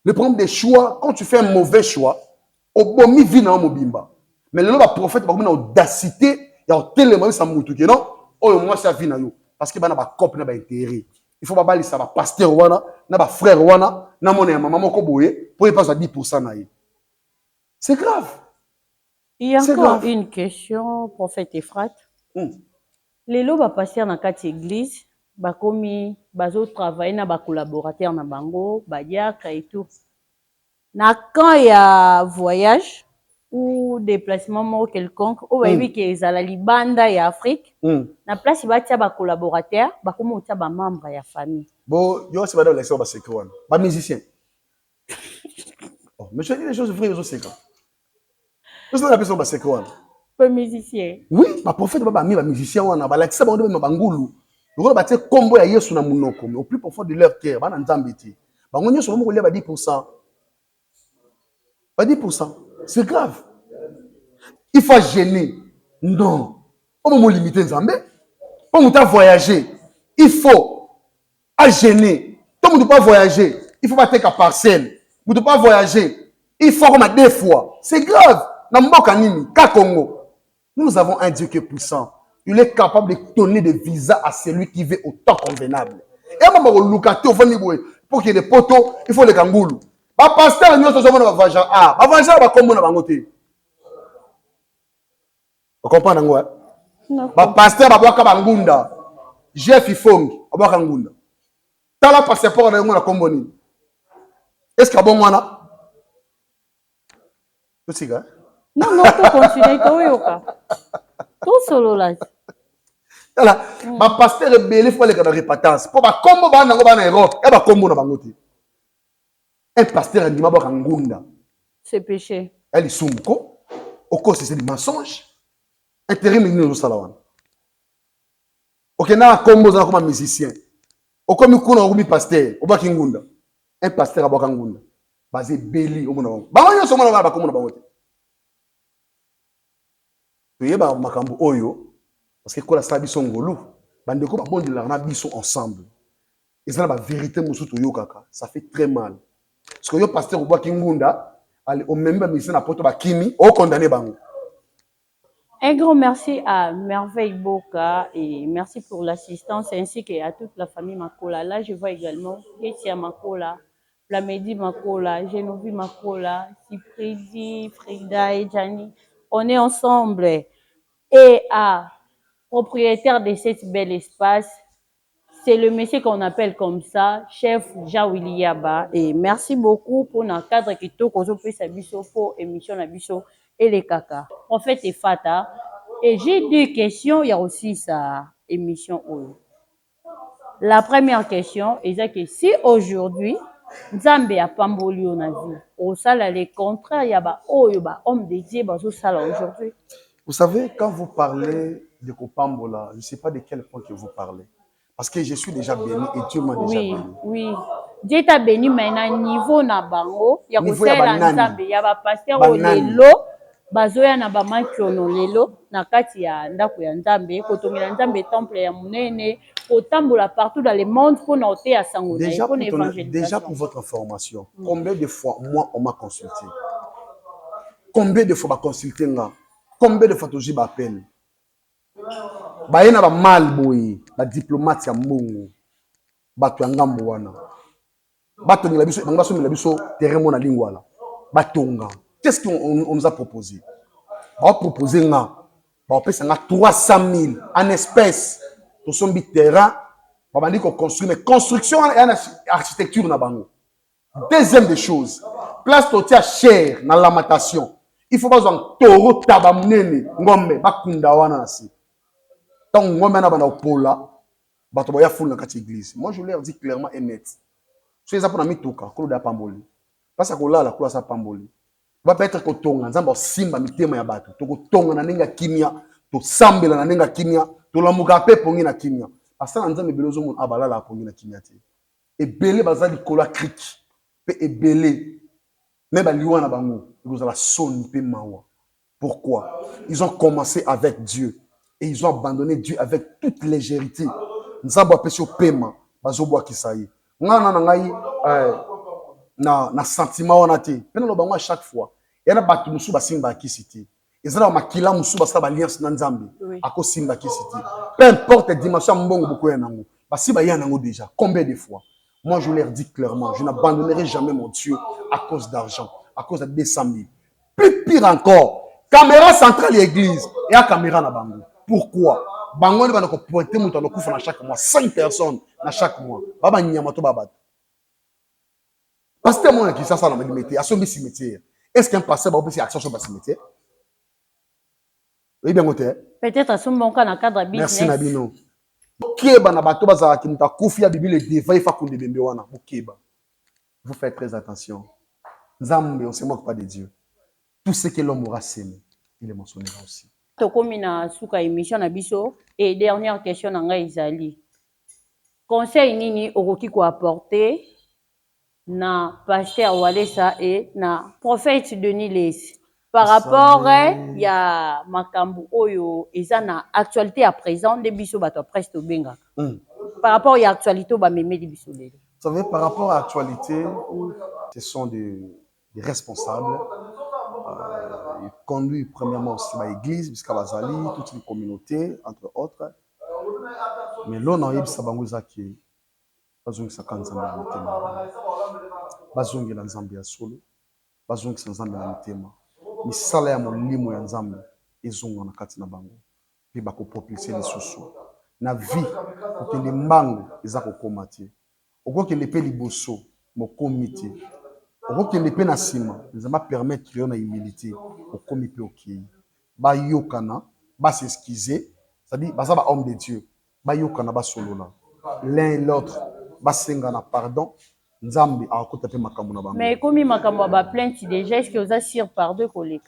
Le problème des choix, quand tu fais un mauvais choix, au bomi vit dans mobimba. Mais le prophète va avoir audacité, il y a tellement ça moutou que non, oh moi ça vit na yo parce que bana ba cop na ba intérêt. Il faut pas bali ça ba pasteur wana, na ba frère wana, na mon maman moko boye pour y passer à 10% na. C'est grave. Il y a encore une question, prophète Ephrat. Les lots va passer dans quatre églises, ba komi bazo travailler na ba collaborateur na bango, ba diaka et tout. Na quand il y a voyage ou déplacement quelconque, ou baby qui est à la Libanda et Afrique, na place ba tia ba collaborateur, ba komo tia ba membre ya famille. Bon, yo c'est pas dans l'excès ba secret ba musicien. Oh, mais je dis les choses vraies aux secrets. Qu'est-ce qu'on appelle ça ba secret? Pas musicien. Oui, ma prophète ba mi ba musicien wana ba la ça ba ndo ba ngulu. Lokolo ba tie kombo ya Yesu na munoko, mais au plus profond de leur cœur, ba na nzambe ti. Ba ngonyo so mo ko lia ba 10%. Pas 10%. C'est grave. Il faut gêner. Non. On va limiter Nzambe. On va voyager. Il faut gêner. Tout le monde ne peut pas voyager. Il faut pas être à parcelle. Vous ne pouvez pas voyager. Il faut comme 2 fois. C'est grave. Congo. Nous avons un Dieu qui est puissant. Il est capable de donner des visas à celui qui veut au temps convenable. Et on va pour qu'il y ait des poteaux, il faut les kangoulous. Ba pasteur nyonso zo mona ba vanja ah ba vanja ba kombo na bango te. Vous comprenez ngo? Ba pasteur ba bwaka bangunda. Jeff Ifongi ba bwaka ngunda. Tala passeport na ngo na kombo ni. Est-ce que bon wana? Tu sais Non, non, tu continues to yoka. Tout solo là. Voilà, ma pasteur rebelle faut aller dans la répétance. Pour ba combo ba nango ba na Europe, et ba combo na bangote. Un pasteur a dit ma ba ngunda. C'est péché. Elle est soumko. Au cause c'est des mensonges. Intérim ni no salawan. OK na combo za comme musicien. Au comme kuna ko mi pasteur, o ba kingunda. Un pasteur a ba ngunda. Basé beli o mona. Ba wanyo so mona ba combo na bangote. Tu yeba makambo oyo parce que kola sa biso ngolu bandeko ba bondela na biso ensemble. Et ça la vérité musuto yo kaka, ça fait très mal. Parce que yo pasteur oba kingunda, allez au même mission na poto ba kimi, o condamné bango. Un grand merci à Merveille Boka et merci pour l'assistance ainsi qu'à toute la famille Makola. Là, je vois également Etia Makola, Flamedi Makola, Genovi Makola, Sipridi, Frida et Gianni. On est ensemble. Et à propriétaire de cet bel espace, c'est le monsieur qu'on appelle comme ça, chef Jean-Willy Yaba. Et merci beaucoup pour notre cadre qui tourne aux Sabiso pour émission Nabiso et les caca. En fait, c'est Fata. Et j'ai deux questions, il y a aussi sa émission. La première question est que si aujourd'hui, Nzambe a pamboli on a vu, au sala les contraires, il y a homme de Dieu, au sala aujourd'hui. Vous savez, quand vous parlez de Kopambola, je ne sais pas de quel point que vous parlez. Parce que je suis déjà béni et Dieu m'a déjà béni. Oui. Dieu t'a béni maintenant niveau na bango, il y a Niveau ya Nzambe, il y a ba pasteur au lelo, bazoya na ba mankiono lelo na kati ya ndako ya Nzambe, kotongela Nzambe temple ya munene, kotambola partout dans le monde pour noter à sango na pour évangélisation. Déjà pour votre information, combien de fois moi on m'a consulté? Combien de fois m'a consulté là? Combien de fois j'ai appelé? Baye na ba mal boy, ba diplomate ya mbongo. Bato ya ngambo wana. Bato ngila biso, bango ngila biso terrain mona lingwala. Batonga. Qu'est-ce qu'on nous a proposé? On a proposé nga. On pèse nga 300 000 en espèces. Pour son bit terrain, on va dire qu'on construit mais construction et architecture na bango. Deuxième des choses, place totia cher na lamentation. Il faut pas un taureau tabamnene ngombe bakunda wana nasi. Tant ngombe na bana opola, bato boya foule na kati église. Moi je leur dis clairement et net. So eza pona mituka kolo da pamboli. Pasa kolala kula sa pamboli. Va peut-être ko tonga nzamba simba mitema ya bato. To ko tonga na nenga kimia, to sambela na nenga kimia, to lamuka pe pongi na kimia. Pasa nzambe belozo mon abalala pongi na kimia te. Et belé bazali kola krik. Pe ebelé. Mais baliwa na bango, ils ont la sonne pe mawa. Pourquoi? Ils ont commencé avec Dieu et ils ont abandonné Dieu avec toute légèreté. Nzamba pesio pema, bazo boa kisayi. Ngana na ngai na sentiment wana te. Pena lo bango à chaque fois. Yana batu musu basimba kisiti. Ezala makila musu basala alliance na Nzambe. Ako simba kisiti. Peu importe dimension mbongo boko yanango. Basiba yanango déjà. Combien de fois? Moi, je leur dis clairement, je n'abandonnerai jamais mon Dieu à cause d'argent, à cause de 200 000. Plus pire encore, caméra centrale et église, et à caméra na bango. Pourquoi? Bango ne va pas pointer mon temps de chaque mois, 5 personnes dans chaque mois. Baba nyamato babat. Pasteur mon qui ça dans le cimetière, à son cimetière. Est-ce qu'un pasteur va faire action sur le cimetière? Oui bien côté. Peut-être à son bon cas dans cadre business. Merci Nabino. Keba na bato bazala ki muta kufia bibile deva ifa kunde bembe wana bokeba. Vous faites très attention. Nzambe on se moque pas de Dieu. Tout ce que l'homme aura semé, il le mentionnera aussi. Tokomina suka émission na biso et dernière question na ngai izali. Conseil nini okoki ko apporter na pasteur Walesa et na prophète Denis Les par rapport il y a makambu oyo ezana actualité à présent de biso bato presque benga. Par rapport il y a actualité ba mémé de biso lelo. Vous savez par rapport à l'actualité, ce sont des responsables ils conduisent premièrement aussi l'église jusqu'à Bazali, toute une communauté entre autres. Mais là on a eu ça bango zaki bazongi sa kanzamba na mutema. Bazongi la Nzambe ya solo. Bazongi sa Nzambe na mutema. Misala ya molimo ya Nzambe ezonga na kati na bango pe bakopropulser lisusu na vie okende mbango eza kokoma te okokende pe liboso mokomi te okokende pe na nsima Nzambe permettre yo na humilité okomi pe okei bayokana basexcuser C'est-à-dire, baza ba homme de Dieu. Ba yokana ba solola. L'un et l'autre, ba sengana pardon. Nzambe akota pe makambo na bango. Mais comme makambo ba plainte déjà, est-ce que vous avez sur par deux collègues?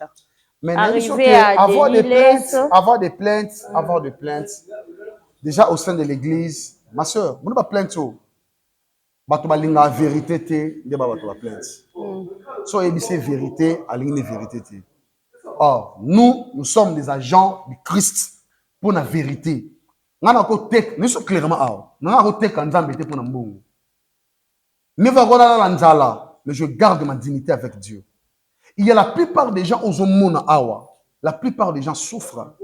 Mais Arriver à avoir des plaintes, déniler avoir des plaintes, déjà au sein de l'église, ma soeur, vous n'avez pas plainte. Bato balinga vérité te, de bato ba plainte. So ebise vérité, alinga vérité te. Or, nous sommes des agents du Christ pour la vérité. Nous sommes clairement nous avons pour la mbongo. Mais je garde ma dignité avec Dieu. Il y a la plupart des gens aux hommes awa. La plupart des gens souffrent.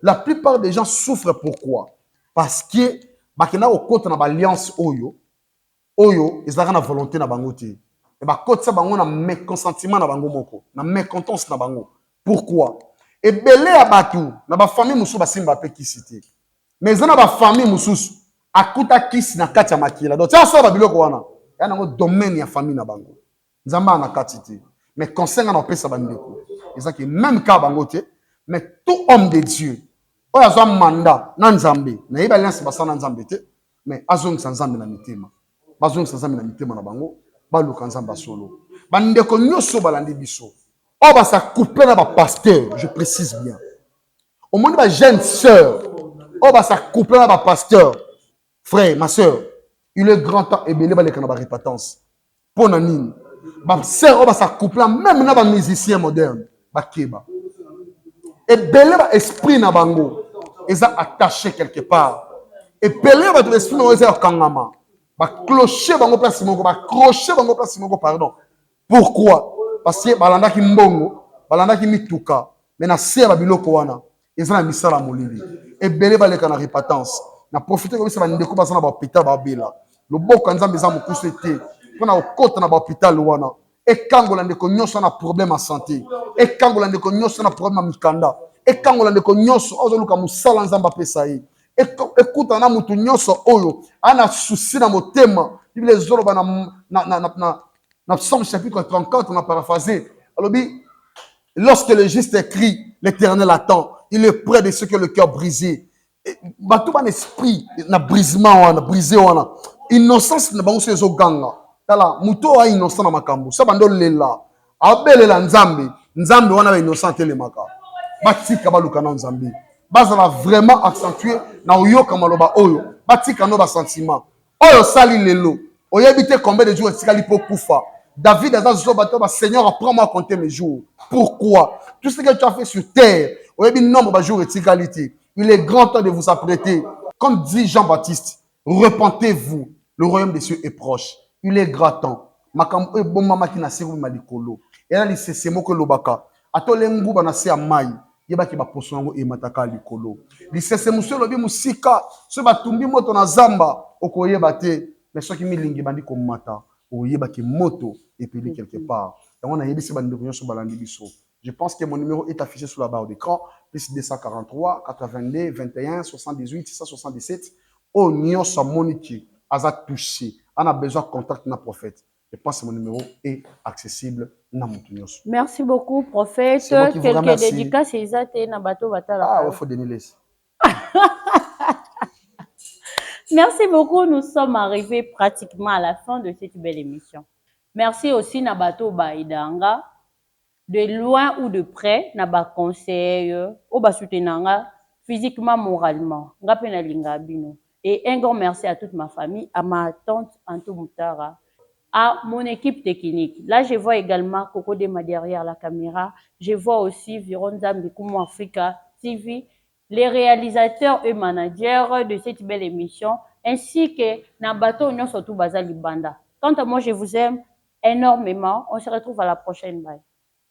La plupart des gens souffrent pourquoi? Parce que bakena au côté na alliance oyo ils ont la volonté na bango te. Et ba côté ça bango na méconsentement na bango moko, na mécontence na bango. Pourquoi? Et belé à batu na ba famille musu ba simba pe kisité. Mais na ba famille mususu akuta kisi na kati ya makila. Donc ça ba biloko wana. Ya nango domaine ya famille na bango. Nzamba na katité. Mais conseil na pesa bandeko. C'est que même ka bango te, mais tout homme de Dieu oyo azwa mandat na Nzambe, na yeba alliance basana Nzambe te, mais azongisa Nzambe na mitema. Bazongisa Nzambe na mitema na bango, baluka Nzambe solo. Bandeko nyonso balandi biso. Oh, bah, ça coupe na ba pasteur, je précise bien. Au moins, ma jeune sœur, oh, bah, ça coupe na ba pasteur. Frère, ma sœur, il est grand temps et belé ba lekana ba répétence. Pour nanine. Ba sœur, oh, bah, ça coupe là, même na ba musicien moderne, ba keba. Et belé ba esprit na bango, ils ont attaché quelque part. Et belé ba esprit na ils ont kangama. Ba clocher bango place moko, ba crochet bango place moko, pardon. Pourquoi? Parce que balanda ki mbongo, balanda ki mituka, mais na se ba biloko wana, ezana misala molili. Et belé ba leka na répatance. Na profiter comme ça ba ndeko ba sana ba hôpital ba bela. Le boko nzambe za mokusu te. Pona okota na ba hôpital wana. Et quand on a des cognos na problème en santé. Et quand on a des cognos na problème en mikanda. Et quand on a des cognos ozo luka musala nzamba pesa yi. Écoute na mutu nyonso oyo, ana souci na motema. Bible zolo ba na Psaume chapitre 34, on a paraphrasé. Alors, lorsque le juste crie, l'Éternel attend. Il est près de ceux qui ont le cœur brisé. Tout un esprit, na brisement, na brisé, na innocence, na bango sezo ganga. Tala, muto a innocent na makambo. Ça bando lela. Abele la nzambe. Nzambe wana ba innocent tele maka. Batika baluka na nzambe. Bazala vraiment accentué na oyoka maloba oyo. Batika no ba sentiment. Oyo sali lelo. Oyebite combien de jours etikali po kufa. David a dit, Seigneur, apprends-moi à compter mes jours. Pourquoi? Tout ce que tu as fait sur terre, nombre de jours et il est grand temps de vous apprêter. Comme dit Jean-Baptiste, repentez-vous, le royaume des cieux est proche. Il est grand temps. Et là, c'est mots que l'obaka. Atolengu banase amai. Yebaki ba posongo e mataka likolo. Lisese muselo lobi musika, so batumbi moto na zamba, okoyeba te, mais ceux qui milingi bandi komata. Oyebaki moto et puis quelque part. Je pense que mon numéro est affiché sur la barre d'écran. Plus 243 82 21 78 677. Oh, nyonso moniki aza touché. On a besoin de contact na prophète. Je pense que mon numéro est accessible na mon nyonso. Merci beaucoup, prophète. Quelques dédicaces et na bateau batala. Ah, il faut donner. Merci beaucoup. Nous sommes arrivés pratiquement à la fin de cette belle émission. Merci aussi Nabato Baidanga, de loin ou de près, Naba conseil, Oba soutenanga physiquement, moralement. Et un grand merci à toute ma famille, à ma tante Anto Moutara, à mon équipe technique. Là, je vois également Coco Dema derrière la caméra. Je vois aussi Vironza Mbikumo Africa TV, les réalisateurs et managers de cette belle émission, ainsi que Nabato Nyon Sotou Bazali Banda. Quant à moi, je vous aime énormément. On se retrouve à la prochaine. Bye.